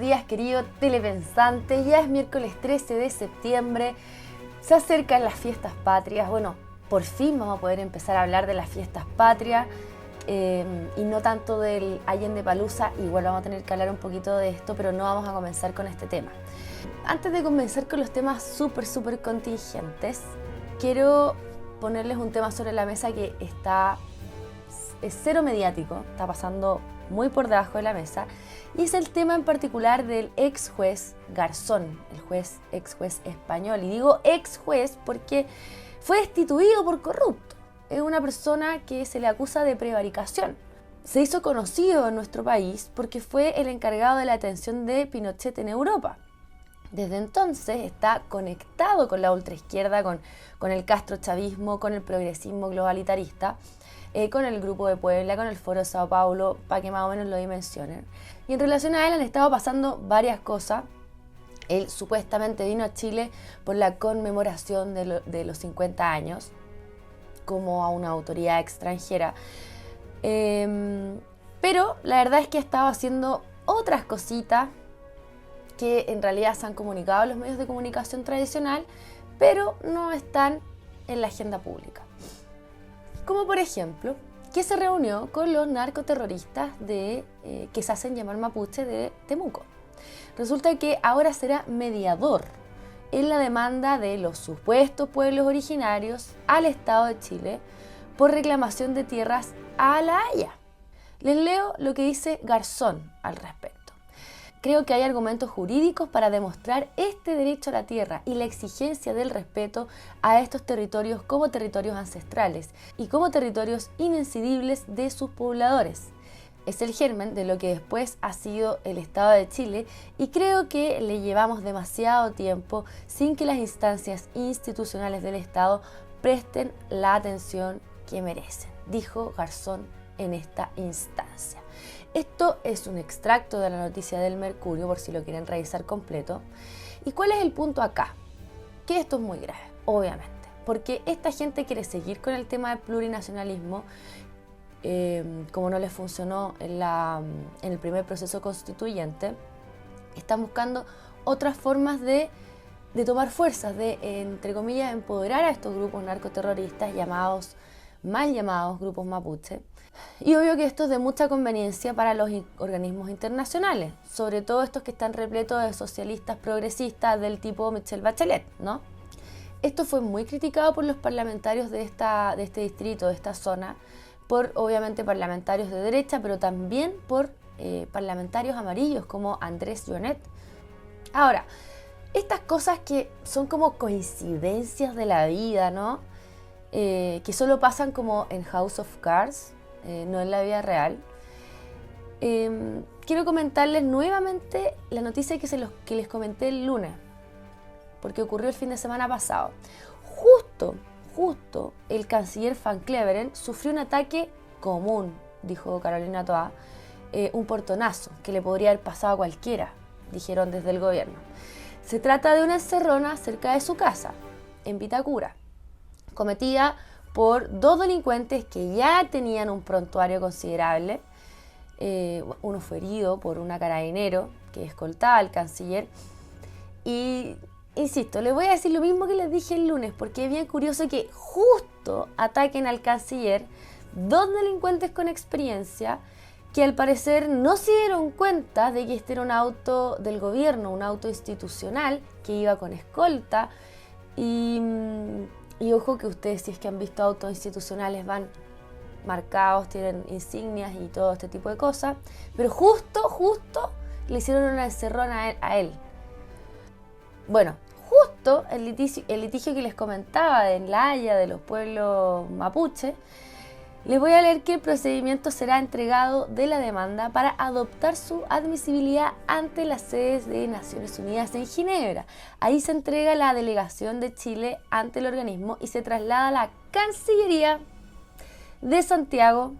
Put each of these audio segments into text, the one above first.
días, querido telepensante. Ya es miércoles 13 de septiembre. Se acercan las fiestas patrias. Bueno, por fin vamos a poder empezar a hablar de las fiestas patrias y no tanto del Allendepalooza. Igual vamos a tener que hablar un poquito de esto, pero no vamos a comenzar con este tema. Antes de comenzar con los temas súper contingentes, quiero ponerles un tema sobre la mesa que es cero mediático, está pasando muy por debajo de la mesa, y es el tema en particular del ex juez Garzón, el ex juez español. Y digo ex juez porque fue destituido por corrupto. Es una persona que se le acusa de prevaricación. Se hizo conocido en nuestro país porque fue el encargado de la detención de Pinochet en Europa. Desde entonces está conectado con la ultraizquierda, con el castrochavismo, con el progresismo globalitarista, con el Grupo de Puebla, con el Foro de Sao Paulo, para que más o menos lo dimensionen. Y en relación a él han estado pasando varias cosas. Él supuestamente vino a Chile por la conmemoración de los 50 años, como a una autoridad extranjera. Pero la verdad es que ha estado haciendo otras cositas que en realidad se han comunicado a los medios de comunicación tradicional, pero no están en la agenda pública. Como por ejemplo, que se reunió con los narcoterroristas que se hacen llamar mapuche de Temuco. Resulta que ahora será mediador en la demanda de los supuestos pueblos originarios al Estado de Chile por reclamación de tierras a La Haya. Les leo lo que dice Garzón al respecto. Creo que hay argumentos jurídicos para demostrar este derecho a la tierra y la exigencia del respeto a estos territorios como territorios ancestrales y como territorios incidibles de sus pobladores. Es el germen de lo que después ha sido el Estado de Chile y creo que le llevamos demasiado tiempo sin que las instancias institucionales del Estado presten la atención que merecen, dijo Garzón en esta instancia. Esto es un extracto de la noticia del Mercurio, por si lo quieren revisar completo. ¿Y cuál es el punto acá? Que esto es muy grave, obviamente, porque esta gente quiere seguir con el tema del plurinacionalismo, como no les funcionó en el primer proceso constituyente. Están buscando otras formas de tomar fuerzas, de, entre comillas, empoderar a estos grupos narcoterroristas mal llamados grupos mapuche. Y obvio que esto es de mucha conveniencia para los organismos internacionales, sobre todo estos que están repletos de socialistas progresistas del tipo Michelle Bachelet, ¿no? Esto fue muy criticado por los parlamentarios de este distrito, de esta zona, por obviamente parlamentarios de derecha, pero también por parlamentarios amarillos como Andrés Jonet. Ahora, estas cosas que son como coincidencias de la vida, ¿no? Que solo pasan como en House of Cards, no en la vida real. Quiero comentarles nuevamente la noticia que les comenté el lunes, porque ocurrió el fin de semana pasado. Justo el canciller Van Cleveren sufrió un ataque común, dijo Carolina Toá, un portonazo que le podría haber pasado a cualquiera, dijeron desde el gobierno. Se trata de una encerrona cerca de su casa, en Vitacura, cometida por dos delincuentes que ya tenían un prontuario considerable. Uno fue herido por una carabinero que escoltaba al canciller. Y insisto, les voy a decir lo mismo que les dije el lunes, porque es bien curioso que justo ataquen al canciller dos delincuentes con experiencia que al parecer no se dieron cuenta de que este era un auto del gobierno, un auto institucional que iba con escolta. Y ojo que ustedes, si es que han visto autos institucionales, van marcados, tienen insignias y todo este tipo de cosas. Pero justo le hicieron una encerrona a él. Bueno, justo el litigio que les comentaba en La Haya de los pueblos mapuche, les voy a leer que el procedimiento será entregado de la demanda para adoptar su admisibilidad ante las sedes de Naciones Unidas en Ginebra. Ahí se entrega la delegación de Chile ante el organismo y se traslada a la Cancillería de Santiago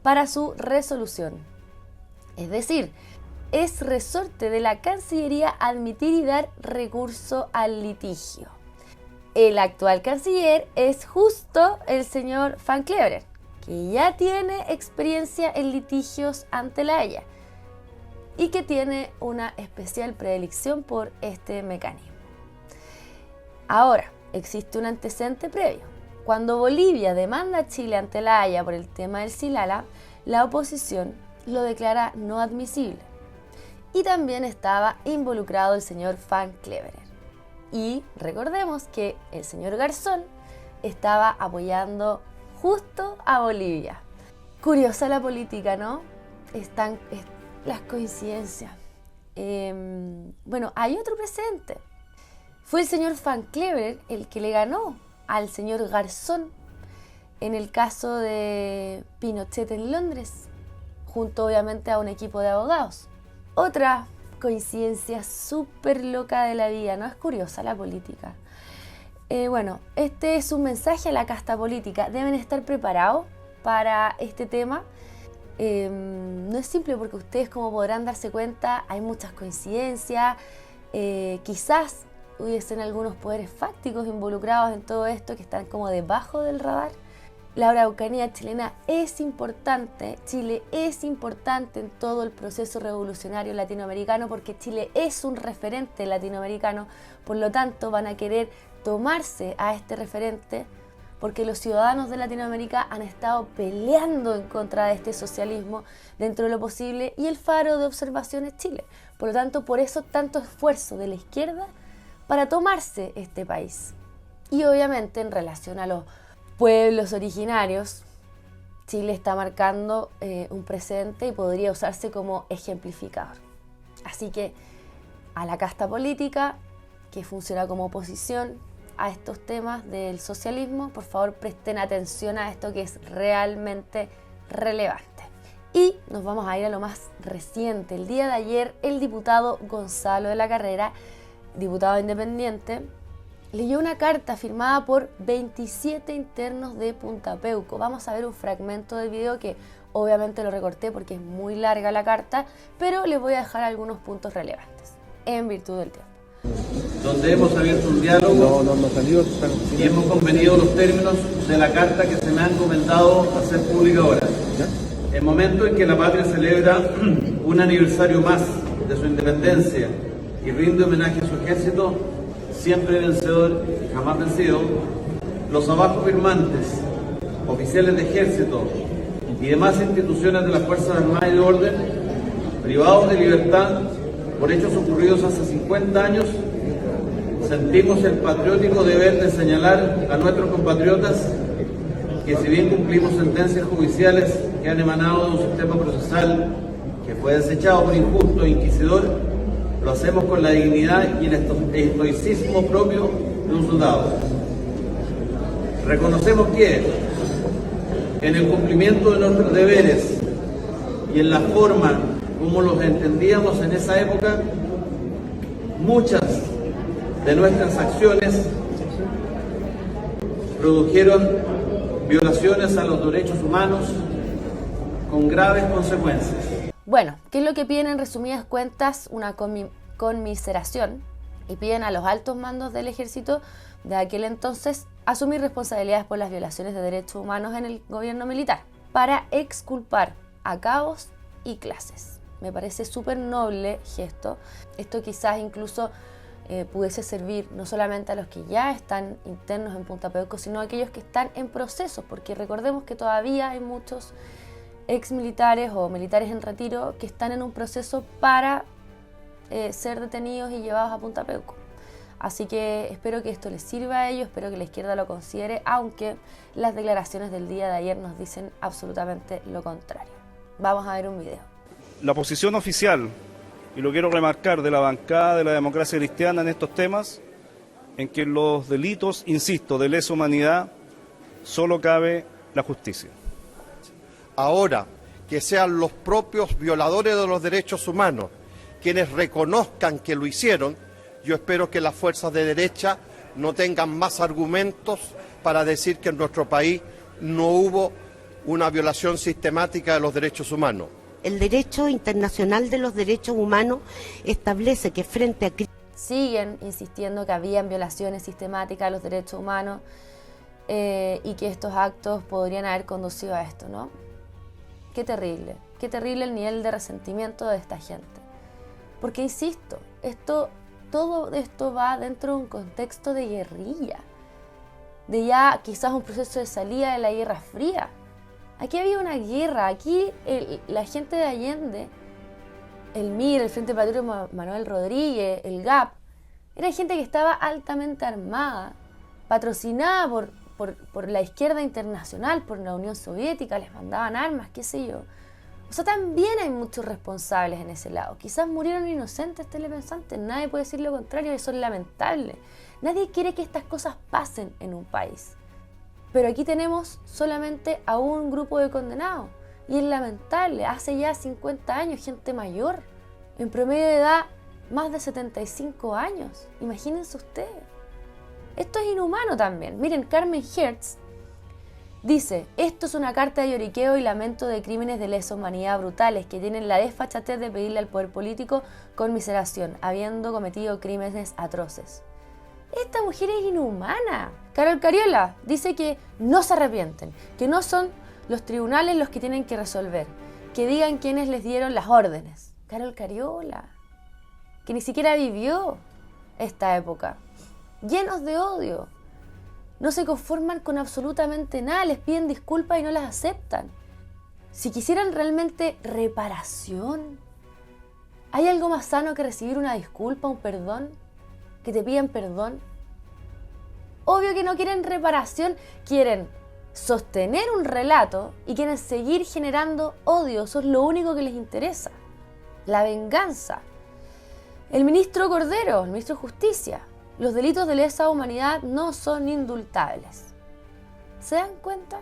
para su resolución. Es decir, es resorte de la Cancillería admitir y dar recurso al litigio. El actual canciller es justo el señor Van Cleveren, que ya tiene experiencia en litigios ante La Haya. y que tiene una especial predilección por este mecanismo. Ahora, existe un antecedente previo. Cuando Bolivia demanda a Chile ante la Haya por el tema del Silala, la oposición lo declara no admisible. Y también estaba involucrado el señor Van Cleverer. Y recordemos que el señor Garzón estaba apoyando justo a Bolivia. Curiosa la política, ¿no? Las coincidencias. Bueno, hay otro precedente. Fue el señor Van Cleverer el que le ganó al señor Garzón en el caso de Pinochet en Londres, junto obviamente a un equipo de abogados. Otra coincidencia súper loca de la vida, ¿no? Es curiosa la política. Bueno, este es un mensaje a la casta política. Deben estar preparados para este tema. No es simple porque ustedes, como podrán darse cuenta, hay muchas coincidencias. Quizás hubiesen algunos poderes fácticos involucrados en todo esto que están como debajo del radar. La Araucanía chilena es importante, Chile es importante en todo el proceso revolucionario latinoamericano porque Chile es un referente latinoamericano, por lo tanto van a querer tomarse a este referente porque los ciudadanos de Latinoamérica han estado peleando en contra de este socialismo dentro de lo posible y el faro de observación es Chile. Por lo tanto, por eso tanto esfuerzo de la izquierda para tomarse este país. Y obviamente en relación a los pueblos originarios, Chile está marcando un precedente y podría usarse como ejemplificador. Así que a la casta política que funciona como oposición a estos temas del socialismo, por favor presten atención a esto que es realmente relevante. Y nos vamos a ir a lo más reciente. El día de ayer el diputado Gonzalo de la Carrera, diputado independiente, leyó una carta firmada por 27 internos de Punta Peuco. Vamos a ver un fragmento del video que obviamente lo recorté porque es muy larga la carta, pero les voy a dejar algunos puntos relevantes en virtud del tiempo. Donde hemos abierto un diálogo y hemos convenido los términos de la carta que se me ha encomendado hacer pública ahora. El momento en que la patria celebra un aniversario más de su independencia y rinde homenaje a su ejército, siempre vencedor y jamás vencido, los abajo firmantes, oficiales de ejército y demás instituciones de las Fuerzas Armadas y de Orden, privados de libertad por hechos ocurridos hace 50 años, sentimos el patriótico deber de señalar a nuestros compatriotas que si bien cumplimos sentencias judiciales que han emanado de un sistema procesal que fue desechado por injusto e inquisidor, lo hacemos con la dignidad y el estoicismo propio de un soldado. Reconocemos que en el cumplimiento de nuestros deberes y en la forma como los entendíamos en esa época, muchas de nuestras acciones produjeron violaciones a los derechos humanos con graves consecuencias. Bueno, ¿qué es lo que piden en resumidas cuentas? Una conmiseración, y piden a los altos mandos del ejército de aquel entonces asumir responsabilidades por las violaciones de derechos humanos en el gobierno militar para exculpar a cabos y clases. Me parece súper noble gesto. Esto quizás incluso pudiese servir no solamente a los que ya están internos en Punta Peuco, sino a aquellos que están en proceso, porque recordemos que todavía hay muchos exmilitares o militares en retiro que están en un proceso para ser detenidos y llevados a Punta Peuco. Así que espero que esto les sirva a ellos, espero que la izquierda lo considere, aunque las declaraciones del día de ayer nos dicen absolutamente lo contrario. Vamos a ver un video. La posición oficial, y lo quiero remarcar, de la bancada de la democracia cristiana en estos temas, en que los delitos, insisto, de lesa humanidad, solo cabe la justicia. Ahora, que sean los propios violadores de los derechos humanos quienes reconozcan que lo hicieron, yo espero que las fuerzas de derecha no tengan más argumentos para decir que en nuestro país no hubo una violación sistemática de los derechos humanos. El derecho internacional de los derechos humanos establece que frente a... Siguen insistiendo que habían violaciones sistemáticas de los derechos humanos y que estos actos podrían haber conducido a esto, ¿no? Qué terrible el nivel de resentimiento de esta gente. Porque, insisto, todo esto va dentro de un contexto de guerrilla, de ya quizás un proceso de salida de la Guerra Fría. Aquí había una guerra, aquí la gente de Allende, el MIR, el Frente Patriótico Manuel Rodríguez, el GAP, era gente que estaba altamente armada, patrocinada por la izquierda internacional, por la Unión Soviética, les mandaban armas, qué sé yo. O sea, también hay muchos responsables en ese lado. Quizás murieron inocentes telepensantes, nadie puede decir lo contrario, eso es lamentable. Nadie quiere que estas cosas pasen en un país. Pero aquí tenemos solamente a un grupo de condenados. Y es lamentable, hace ya 50 años, gente mayor, en promedio de edad más de 75 años. Imagínense ustedes. Esto es inhumano también. Miren, Carmen Hertz dice: esto es una carta de lloriqueo y lamento de crímenes de lesa humanidad brutales que tienen la desfachatez de pedirle al poder político conmiseración, habiendo cometido crímenes atroces. Esta mujer es inhumana. Carol Cariola dice que no se arrepienten, que no son los tribunales los que tienen que resolver, que digan quiénes les dieron las órdenes. Carol Cariola, que ni siquiera vivió esta época, llenos de odio. No se conforman con absolutamente nada, les piden disculpas y no las aceptan. Si quisieran realmente reparación, ¿hay algo más sano que recibir una disculpa, un perdón? ¿Que te pidan perdón? Obvio que no quieren reparación, quieren sostener un relato y quieren seguir generando odio. Eso es lo único que les interesa. La venganza. El ministro Cordero, el ministro de Justicia: los delitos de lesa humanidad no son indultables. ¿Se dan cuenta?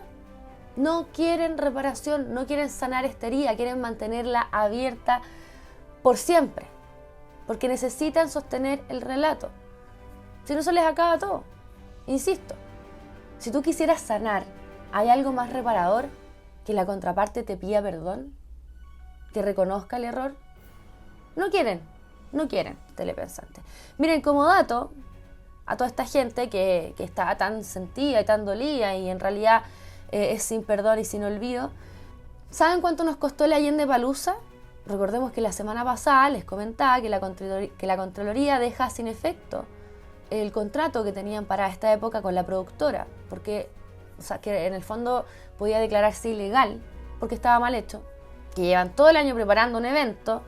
No quieren reparación, no quieren sanar esta herida, quieren mantenerla abierta por siempre, porque necesitan sostener el relato. Si no, se les acaba todo. Insisto, si tú quisieras sanar, ¿hay algo más reparador que la contraparte te pida perdón? ¿Que reconozca el error? No quieren telepensantes. Miren, como dato a toda esta gente que está tan sentida y tan dolida y en realidad es sin perdón y sin olvido, ¿saben cuánto nos costó el Allendepalooza? Recordemos que la semana pasada les comentaba que la Contraloría deja sin efecto el contrato que tenían para esta época con la productora, porque, o sea, que en el fondo podía declararse ilegal porque estaba mal hecho, que llevan todo el año preparando un evento.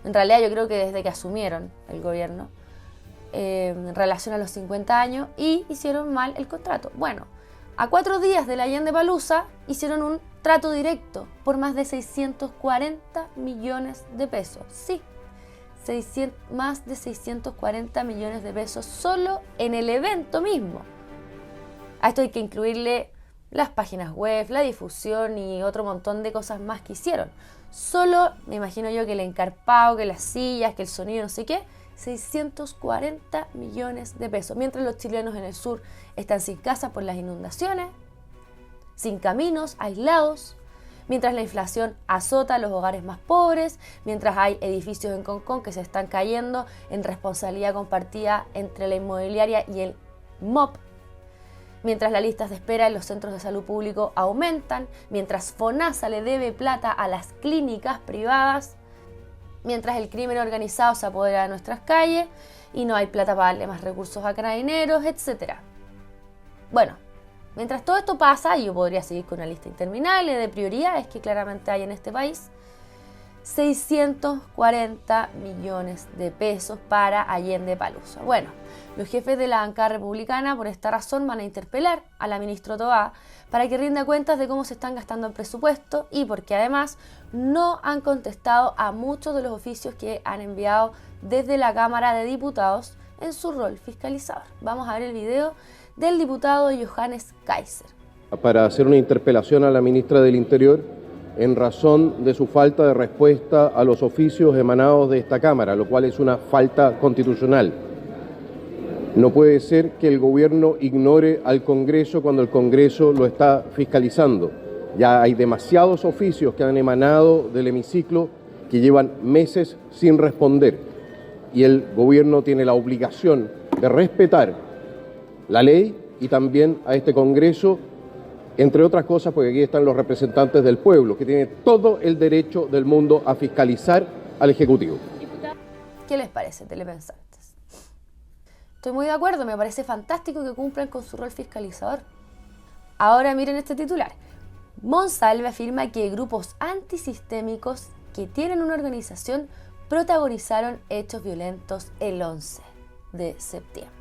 En realidad yo creo que desde que asumieron el gobierno, en relación a los 50 años, y hicieron mal el contrato. Bueno, a 4 días del Allendepalooza hicieron un trato directo por más de 640 millones de pesos. Sí, más de 640 millones de pesos solo en el evento mismo. A esto hay que incluirle las páginas web, la difusión y otro montón de cosas más que hicieron. Solo, me imagino yo, que el encarpado, que las sillas, que el sonido, no sé qué, 640 millones de pesos. Mientras los chilenos en el sur están sin casa por las inundaciones, sin caminos, aislados, mientras la inflación azota a los hogares más pobres, mientras hay edificios en Concón que se están cayendo en responsabilidad compartida entre la inmobiliaria y el MOP, mientras las listas de espera en los centros de salud público aumentan, mientras FONASA le debe plata a las clínicas privadas, mientras el crimen organizado se apodera de nuestras calles y no hay plata para darle más recursos a carabineros, etc. Bueno, mientras todo esto pasa, yo podría seguir con una lista interminable de prioridades que claramente hay en este país. 640 millones de pesos para Allendepalooza. Bueno, los jefes de la bancada republicana por esta razón van a interpelar a la ministra Toá para que rinda cuentas de cómo se están gastando el presupuesto y porque además no han contestado a muchos de los oficios que han enviado desde la Cámara de Diputados en su rol fiscalizador. Vamos a ver el video del diputado Johannes Kaiser. Para hacer una interpelación a la ministra del Interior en razón de su falta de respuesta a los oficios emanados de esta Cámara, lo cual es una falta constitucional. No puede ser que el gobierno ignore al Congreso cuando el Congreso lo está fiscalizando. Ya hay demasiados oficios que han emanado del hemiciclo que llevan meses sin responder y el gobierno tiene la obligación de respetar la ley y también a este Congreso, entre otras cosas porque aquí están los representantes del pueblo que tienen todo el derecho del mundo a fiscalizar al Ejecutivo. ¿Qué les parece, telepensantes? Estoy muy de acuerdo, me parece fantástico que cumplan con su rol fiscalizador. Ahora miren este titular. Monsalve afirma que grupos antisistémicos que tienen una organización protagonizaron hechos violentos el 11 de septiembre.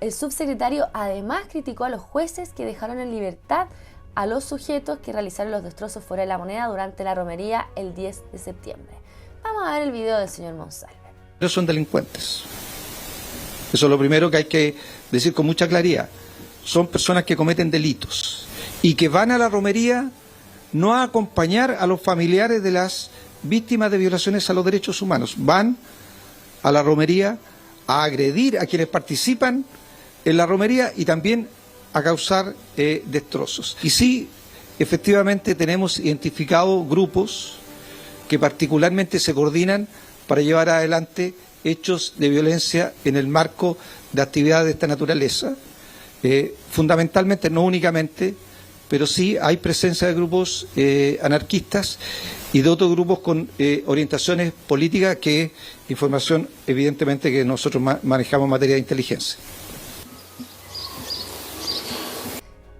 El subsecretario además criticó a los jueces que dejaron en libertad a los sujetos que realizaron los destrozos fuera de la moneda durante la romería el 10 de septiembre. Vamos a ver el video del señor Monsalve. Ellos son delincuentes. Eso es lo primero que hay que decir con mucha claridad. Son personas que cometen delitos y que van a la romería no a acompañar a los familiares de las víctimas de violaciones a los derechos humanos. Van a la romería a agredir a quienes participan en la romería y también a causar destrozos. Y sí, efectivamente tenemos identificados grupos que particularmente se coordinan para llevar adelante hechos de violencia en el marco de actividades de esta naturaleza. Fundamentalmente, no únicamente, pero sí hay presencia de grupos anarquistas y de otros grupos con orientaciones políticas, que es información evidentemente que nosotros manejamos en materia de inteligencia.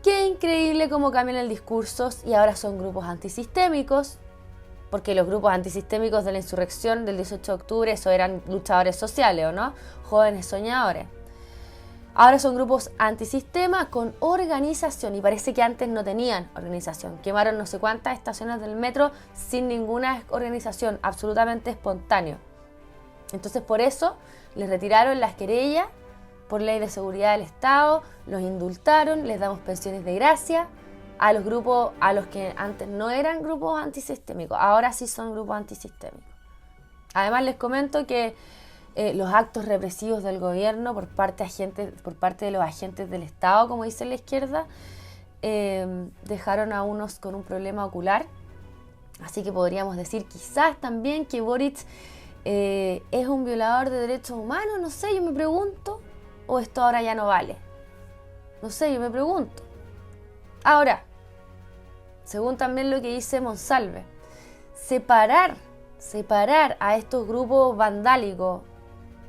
Qué increíble cómo cambian el discurso y ahora son grupos antisistémicos, porque los grupos antisistémicos de la insurrección del 18 de octubre, eso eran luchadores sociales, ¿o no? Jóvenes soñadores. Ahora son grupos antisistema con organización y parece que antes no tenían organización. Quemaron no sé cuántas estaciones del metro sin ninguna organización, absolutamente espontáneo. Entonces por eso les retiraron las querellas por ley de seguridad del Estado, los indultaron, les damos pensiones de gracia a los grupos, a los que antes no eran grupos antisistémicos, ahora sí son grupos antisistémicos. Además les comento que los actos represivos del gobierno por parte de los agentes del Estado, como dice la izquierda, dejaron a unos con un problema ocular. Así que podríamos decir quizás también que Boric es un violador de derechos humanos, no sé, yo me pregunto, o esto ahora ya no vale. No sé, yo me pregunto. Ahora, según también lo que dice Monsalve, separar a estos grupos vandálicos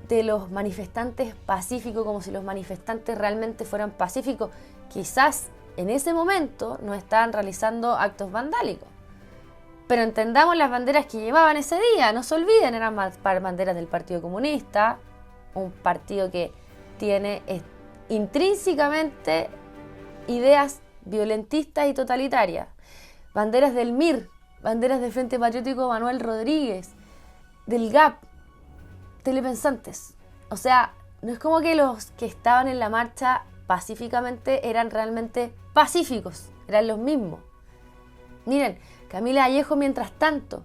de los manifestantes pacíficos, como si los manifestantes realmente fueran pacíficos, quizás en ese momento no estaban realizando actos vandálicos. Pero entendamos las banderas que llevaban ese día, no se olviden, eran banderas del Partido Comunista, un partido que tiene intrínsecamente ideas violentistas y totalitarias. Banderas del MIR, banderas del Frente Patriótico Manuel Rodríguez, del GAP, telepensantes. O sea, no es como que los que estaban en la marcha pacíficamente eran realmente pacíficos, eran los mismos. Miren, Camila Vallejo, mientras tanto,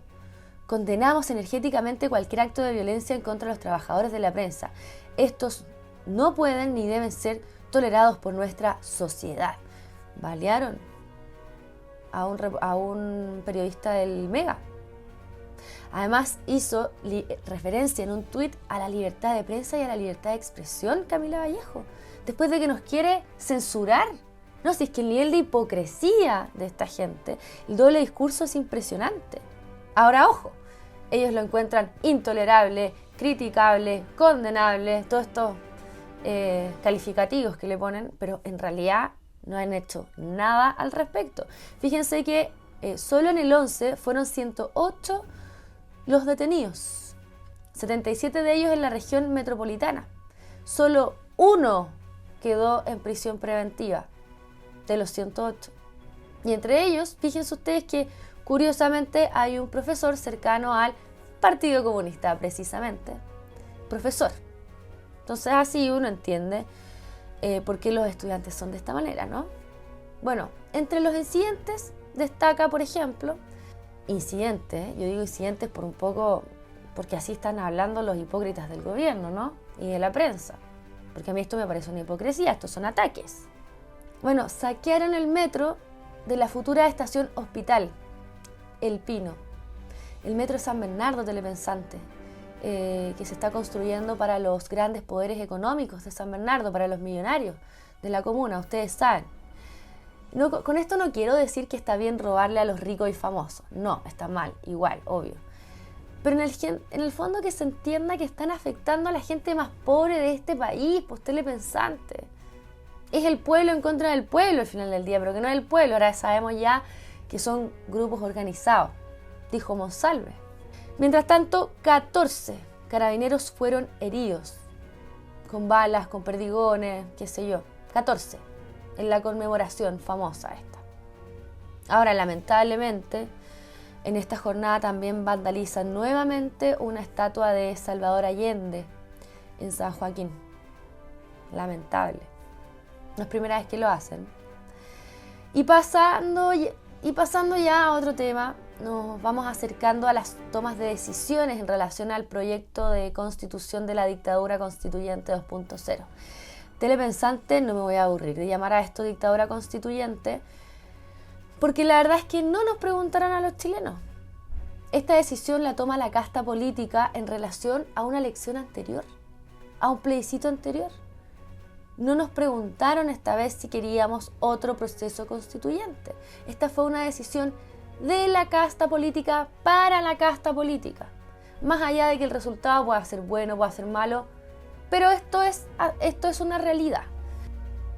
condenamos energéticamente cualquier acto de violencia en contra de los trabajadores de la prensa. Estos no pueden ni deben ser tolerados por nuestra sociedad. Balearon a un periodista del Mega. Además hizo referencia en un tuit a la libertad de prensa y a la libertad de expresión, Camila Vallejo, después de que nos quiere censurar. No, si es que el nivel de hipocresía de esta gente, el doble discurso es impresionante. Ahora, ojo, ellos lo encuentran intolerable, criticable, condenable, todos estos calificativos que le ponen, pero en realidad no han hecho nada al respecto. Fíjense que solo en el 11 fueron 108 los detenidos, 77 de ellos en la región metropolitana. Solo uno quedó en prisión preventiva de los 108. Y entre ellos, fíjense ustedes que curiosamente hay un profesor cercano al Partido Comunista, precisamente. Profesor. Entonces así uno entiende por qué los estudiantes son de esta manera, ¿no? Bueno, entre los incidentes destaca, por ejemplo, incidentes, yo digo incidentes por un poco, porque así están hablando los hipócritas del gobierno, ¿no? Y de la prensa. Porque a mí esto me parece una hipocresía, estos son ataques. Bueno, saquearon el metro de la futura estación Hospital, El Pino. El metro San Bernardo, telepensante, que se está construyendo para los grandes poderes económicos de San Bernardo, para los millonarios de la comuna, ustedes saben. No, con esto no quiero decir que está bien robarle a los ricos y famosos. No, está mal, igual, obvio. pero en el fondo que se entienda que están afectando a la gente más pobre de este país, pues telepensante. Es el pueblo en contra del pueblo al final del día, pero que no es el pueblo, ahora sabemos ya que son grupos organizados, dijo Monsalve. Mientras tanto, 14 carabineros fueron heridos, con balas, con perdigones, qué sé yo, 14, en la conmemoración famosa esta. Ahora, lamentablemente, en esta jornada también vandalizan nuevamente una estatua de Salvador Allende en San Joaquín. Lamentable. No es primera vez que lo hacen. Y pasando ya a otro tema, nos vamos acercando a las tomas de decisiones en relación al proyecto de constitución de la dictadura constituyente 2.0. Telepensante, no me voy a aburrir de llamar a esto dictadura constituyente, porque la verdad es que no nos preguntaron a los chilenos. Esta decisión la toma la casta política en relación a una elección anterior, a un plebiscito anterior. No nos preguntaron esta vez si queríamos otro proceso constituyente. Esta fue una decisión de la casta política para la casta política. Más allá de que el resultado pueda ser bueno, pueda ser malo, pero esto es una realidad.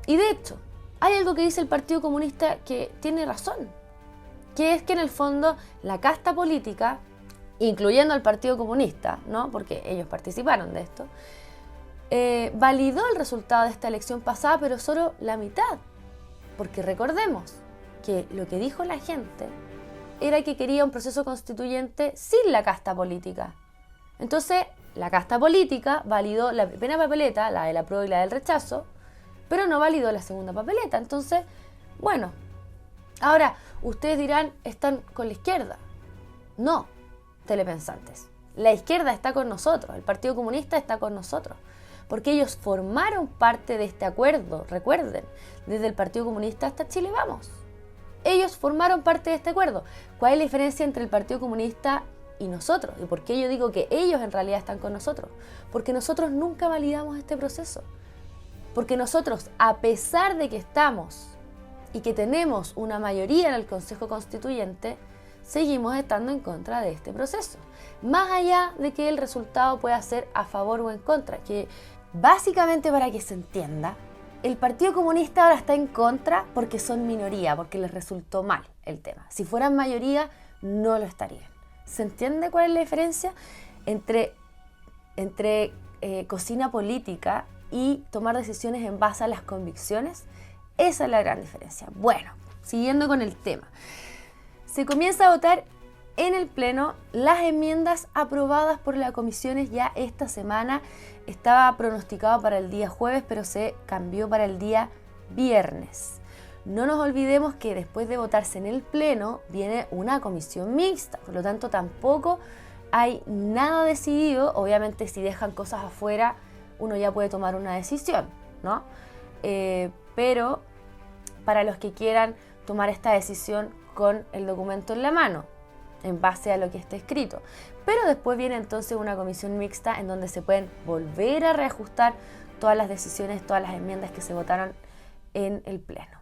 Y de hecho, hay algo que dice el Partido Comunista que tiene razón, que es que en el fondo la casta política, incluyendo al Partido Comunista, ¿no? Porque ellos participaron de esto, validó el resultado de esta elección pasada, pero solo la mitad. Porque recordemos que lo que dijo la gente era que quería un proceso constituyente sin la casta política. Entonces, la casta política validó la primera papeleta, la de la apruebo y la del rechazo, pero no validó la segunda papeleta. Entonces, bueno, ahora ustedes dirán, están con la izquierda. No, telepensantes. La izquierda está con nosotros, el Partido Comunista está con nosotros, porque ellos formaron parte de este acuerdo, recuerden, desde el Partido Comunista hasta Chile Vamos. Ellos formaron parte de este acuerdo. ¿Cuál es la diferencia entre el Partido Comunista y nosotros? ¿Y por qué yo digo que ellos en realidad están con nosotros? Porque nosotros nunca validamos este proceso. Porque nosotros, a pesar de que estamos y que tenemos una mayoría en el Consejo Constituyente, seguimos estando en contra de este proceso. Más allá de que el resultado pueda ser a favor o en contra, que básicamente, para que se entienda, el Partido Comunista ahora está en contra porque son minoría, porque les resultó mal el tema. Si fueran mayoría, no lo estarían. ¿Se entiende cuál es la diferencia entre cocina política y tomar decisiones en base a las convicciones? Esa es la gran diferencia. Bueno, siguiendo con el tema. Se comienza a votar en el Pleno las enmiendas aprobadas por las comisiones ya esta semana. Estaba pronosticado para el día jueves, pero se cambió para el día viernes. No nos olvidemos que después de votarse en el Pleno viene una comisión mixta, por lo tanto tampoco hay nada decidido. Obviamente si dejan cosas afuera uno ya puede tomar una decisión, ¿no? Pero para los que quieran tomar esta decisión con el documento en la mano, en base a lo que esté escrito. Pero después viene entonces una comisión mixta en donde se pueden volver a reajustar todas las decisiones, todas las enmiendas que se votaron en el Pleno.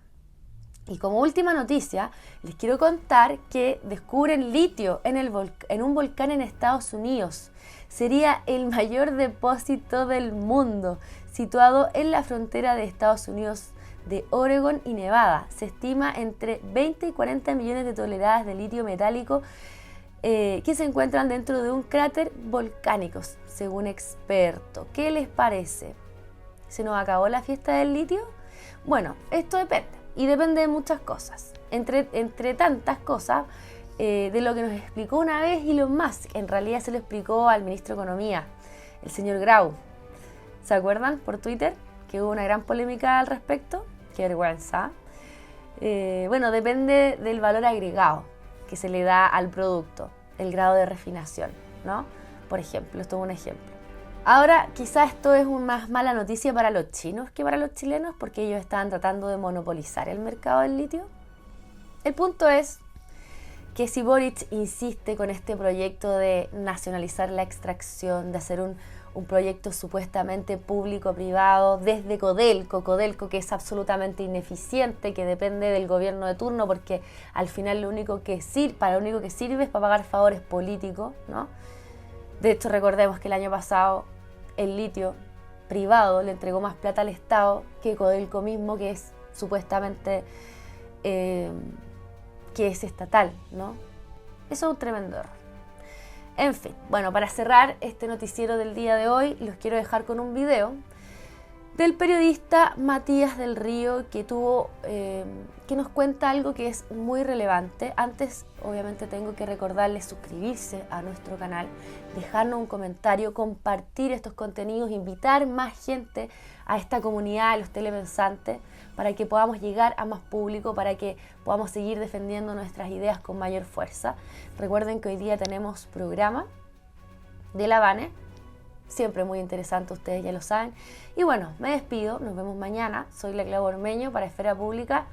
Y como última noticia, les quiero contar que descubren litio en un volcán en Estados Unidos. Sería el mayor depósito del mundo, situado en la frontera de Estados Unidos de Oregon y Nevada. Se estima entre 20 y 40 millones de toneladas de litio metálico que se encuentran dentro de un cráter volcánico, según expertos. ¿Qué les parece? ¿Se nos acabó la fiesta del litio? Bueno, esto depende, y depende de muchas cosas. Entre tantas cosas, de lo que nos explicó una vez Elon Musk. En realidad se lo explicó al ministro de Economía, el señor Grau. ¿Se acuerdan por Twitter que hubo una gran polémica al respecto? ¡Qué vergüenza! Bueno, depende del valor agregado que se le da al producto, el grado de refinación, ¿no? Por ejemplo, esto es un ejemplo. Ahora, quizás esto es una más mala noticia para los chinos que para los chilenos, porque ellos estaban tratando de monopolizar el mercado del litio. El punto es que si Boric insiste con este proyecto de nacionalizar la extracción, de hacer un proyecto supuestamente público-privado desde Codelco que es absolutamente ineficiente, que depende del gobierno de turno, porque al final para lo único que sirve es para pagar favores políticos, ¿no? De hecho, recordemos que el año pasado el litio privado le entregó más plata al Estado que Codelco mismo, que es supuestamente que es estatal, ¿no? Eso es un tremendo error. En fin, bueno, para cerrar este noticiero del día de hoy, los quiero dejar con un video del periodista Matías del Río, que nos cuenta algo que es muy relevante. Antes, obviamente, tengo que recordarles suscribirse a nuestro canal, dejarnos un comentario, compartir estos contenidos, invitar más gente a esta comunidad de los telepensantes para que podamos llegar a más público, para que podamos seguir defendiendo nuestras ideas con mayor fuerza. Recuerden que hoy día tenemos programa de la Vane, siempre muy interesante, ustedes ya lo saben. Y bueno, me despido, nos vemos mañana. Soy la Clau Ormeño para Esfera Pública.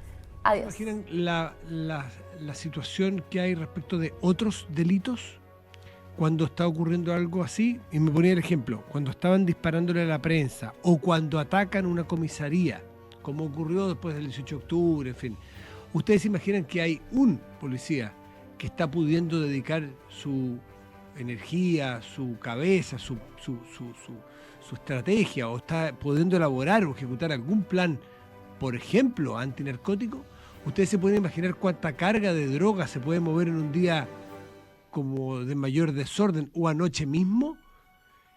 Adiós. ¿Imaginan la situación que hay respecto de otros delitos cuando está ocurriendo algo así? Y me ponía el ejemplo, cuando estaban disparándole a la prensa o cuando atacan una comisaría, como ocurrió después del 18 de octubre, en fin. ¿Ustedes imaginan que hay un policía que está pudiendo dedicar su energía, su cabeza, su estrategia, o está pudiendo elaborar o ejecutar algún plan, por ejemplo, antinarcótico? ¿Ustedes se pueden imaginar cuánta carga de droga se puede mover en un día como de mayor desorden o anoche mismo?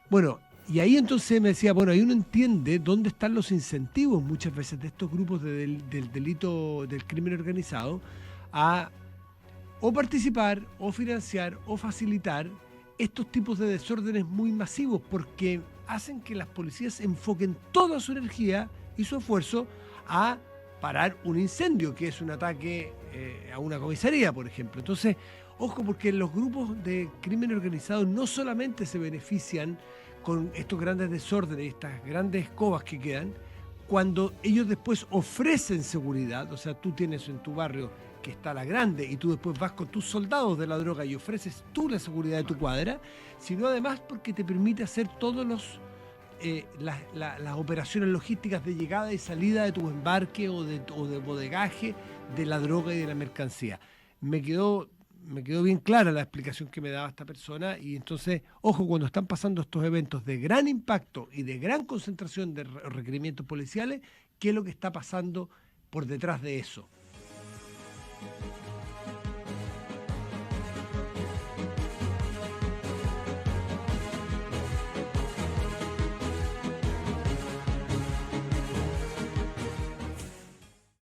Bueno, y ahí entonces me decía, bueno, ahí uno entiende dónde están los incentivos muchas veces de estos grupos del delito, del crimen organizado, a o participar, o financiar, o facilitar estos tipos de desórdenes muy masivos, porque hacen que las policías enfoquen toda su energía y su esfuerzo a parar un incendio, que es un ataque a una comisaría, por ejemplo. Entonces, ojo, porque los grupos de crimen organizado no solamente se benefician con estos grandes desórdenes, estas grandes escobas que quedan, cuando ellos después ofrecen seguridad, o sea, tú tienes en tu barrio que está la grande y tú después vas con tus soldados de la droga y ofreces tú la seguridad de tu cuadra, sino además porque te permite hacer todos las operaciones logísticas de llegada y salida de tu embarque o de bodegaje de la droga y de la mercancía. Me quedó bien clara la explicación que me daba esta persona, y entonces, ojo, cuando están pasando estos eventos de gran impacto y de gran concentración de requerimientos policiales, ¿qué es lo que está pasando por detrás de eso?